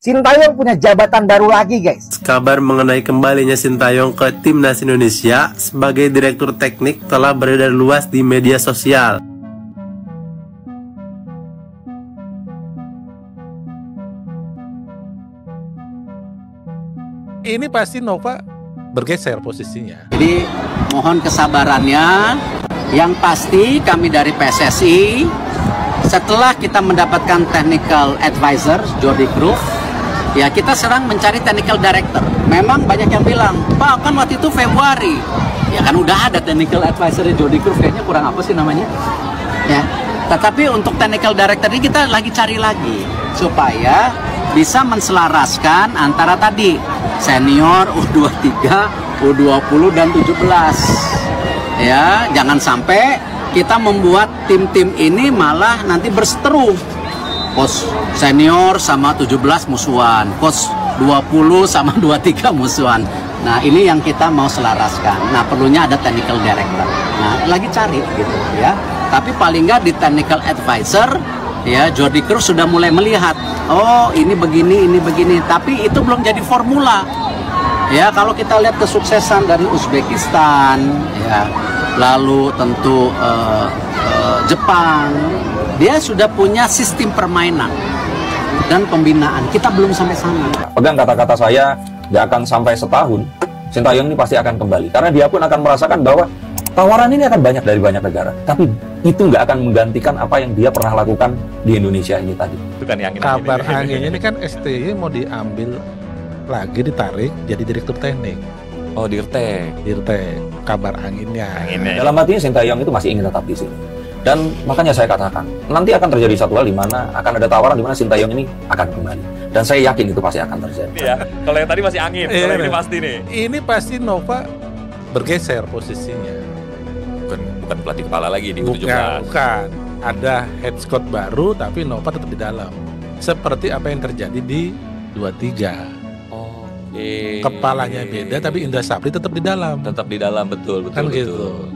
Sintayong punya jabatan baru lagi, guys. Kabar mengenai kembalinya Sintayong ke Timnas Indonesia sebagai Direktur Teknik telah beredar luas di media sosial. Ini pasti Nova bergeser posisinya. Jadi mohon kesabarannya. Yang pasti kami dari PSSI setelah kita mendapatkan technical advisor Jordi Cruyff, ya kita sekarang mencari technical director. Memang banyak yang bilang, Pak kan waktu itu Februari. Ya kan udah ada technical advisor Jordi Cruyff, kayaknya kurang apa sih namanya? Ya. Tetapi untuk technical director ini kita lagi cari lagi supaya bisa menselaraskan antara tadi senior U23, U20 dan 17. Ya, jangan sampai kita membuat tim-tim ini malah nanti berseteru. Coach senior sama 17 musuhan, coach 20 sama 23 musuhan. Nah, ini yang kita mau selaraskan. Nah, perlunya ada technical director. Nah, lagi cari gitu ya. Tapi paling nggak di technical advisor ya Jordi Cruyff sudah mulai melihat, oh ini begini. Tapi itu belum jadi formula. Ya, kalau kita lihat kesuksesan dari Uzbekistan, ya, lalu tentu Jepang, dia sudah punya sistem permainan dan pembinaan. Kita belum sampai sana. Pegang kata-kata saya, nggak akan sampai setahun, Sintayong ini pasti akan kembali. Karena dia pun akan merasakan bahwa tawaran ini akan banyak dari banyak negara. Tapi itu nggak akan menggantikan apa yang dia pernah lakukan di Indonesia ini tadi. Bukan yang kabar anginnya ini kan STY mau diambil lagi, ditarik jadi direktur teknik. Oh, Dirtek. Kabar anginnya. Dalam artinya Sintayong itu masih ingin tetap di sini. Dan makanya saya katakan, nanti akan terjadi satu hal di mana akan ada tawaran di mana Sintayong ini akan kembali. Dan saya yakin itu pasti akan terjadi. Iya, kalau yang tadi masih angin, kalau ini pasti nih. Ini pasti Nova bergeser posisinya. Bukan pelatih kepala lagi di U17. Bukan. Ada head coach baru tapi Nova tetap di dalam. Seperti apa yang terjadi di 23. Kepalanya beda tapi Indra Sapri tetap di dalam. Tetap di dalam, betul. Kan gitu.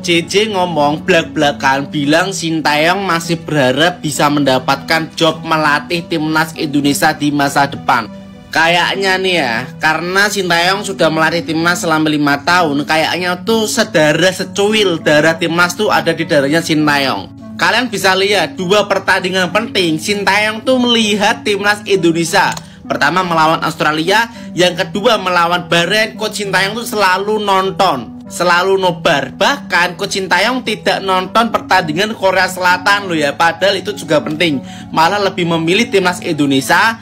JJ ngomong blak-blakan bilang Sintayong masih berharap bisa mendapatkan job melatih timnas Indonesia di masa depan. Kayaknya nih ya, karena Sintayong sudah melatih timnas selama 5 tahun, kayaknya tuh secuil darah timnas tuh ada di darahnya Sintayong. Kalian bisa lihat dua pertandingan penting Sintayong tuh melihat timnas Indonesia. Pertama melawan Australia, yang kedua melawan Bahrain. Coach Sintayong tuh selalu nonton, selalu nobar. Bahkan Coach Sintayong tidak nonton pertandingan Korea Selatan loh ya, padahal itu juga penting. Malah lebih memilih timnas Indonesia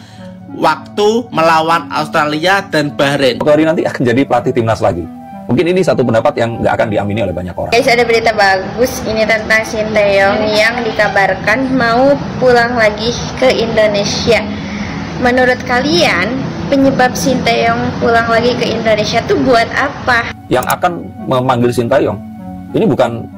waktu melawan Australia dan Bahrain. Suatu hari nanti akan jadi pelatih timnas lagi. Mungkin ini satu pendapat yang nggak akan diamini oleh banyak orang. Guys, ada berita bagus ini tentang Sintayong yang dikabarkan mau pulang lagi ke Indonesia. Menurut kalian, penyebab Sintayong pulang lagi ke Indonesia tuh buat apa? Yang akan memanggil Sintayong ini bukan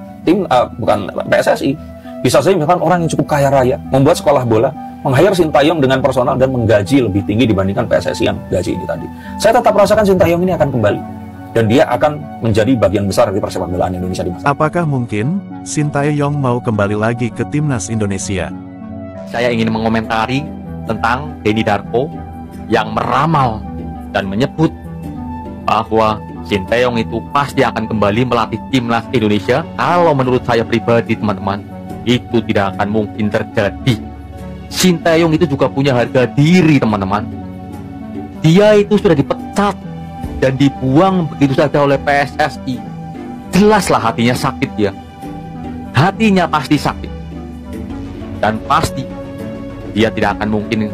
PSSI. Bisa saja misalkan orang yang cukup kaya raya, membuat sekolah bola, meng-hire Sintayong dengan personal dan menggaji lebih tinggi dibandingkan PSSI yang gaji ini tadi. Saya tetap merasakan Sintayong ini akan kembali. Dan dia akan menjadi bagian besar dari persepak bolaan Indonesia di masa. Apakah mungkin Sintayong mau kembali lagi ke timnas Indonesia? Saya ingin mengomentari tentang Denny Darko yang meramal dan menyebut bahwa Sintayong itu pasti akan kembali melatih timnas Indonesia. Kalau menurut saya pribadi teman-teman, itu tidak akan mungkin terjadi. Sintayong itu juga punya harga diri teman-teman. Dia itu sudah dipecat dan dibuang begitu saja oleh PSSI. Jelaslah hatinya sakit dia. Hatinya pasti sakit. Dan pasti dia tidak akan mungkin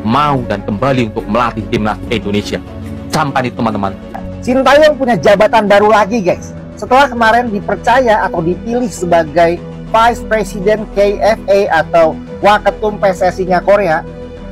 mau dan kembali untuk melatih timnas Indonesia. Camkan itu teman-teman. Sintayong punya jabatan baru lagi, guys. Setelah kemarin dipercaya atau dipilih sebagai Vice President KFA atau Waketum PSSI-nya Korea,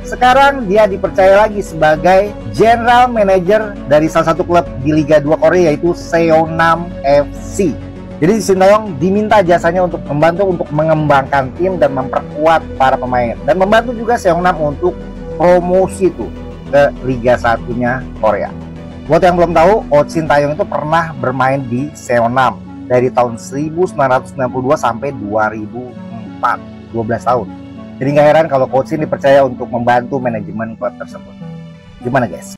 sekarang dia dipercaya lagi sebagai General Manager dari salah satu klub di Liga 2 Korea, yaitu Seonam FC. Jadi Sintayong diminta jasanya untuk membantu untuk mengembangkan tim dan memperkuat para pemain, dan membantu juga Seonam untuk promosi tuh ke Liga 1-nya Korea. Buat yang belum tahu, Coach Sintayong itu pernah bermain di Seonam dari tahun 1992 sampai 2004, 12 tahun. Jadi nggak heran kalau Coach Shin dipercaya untuk membantu manajemen klub tersebut. Gimana guys?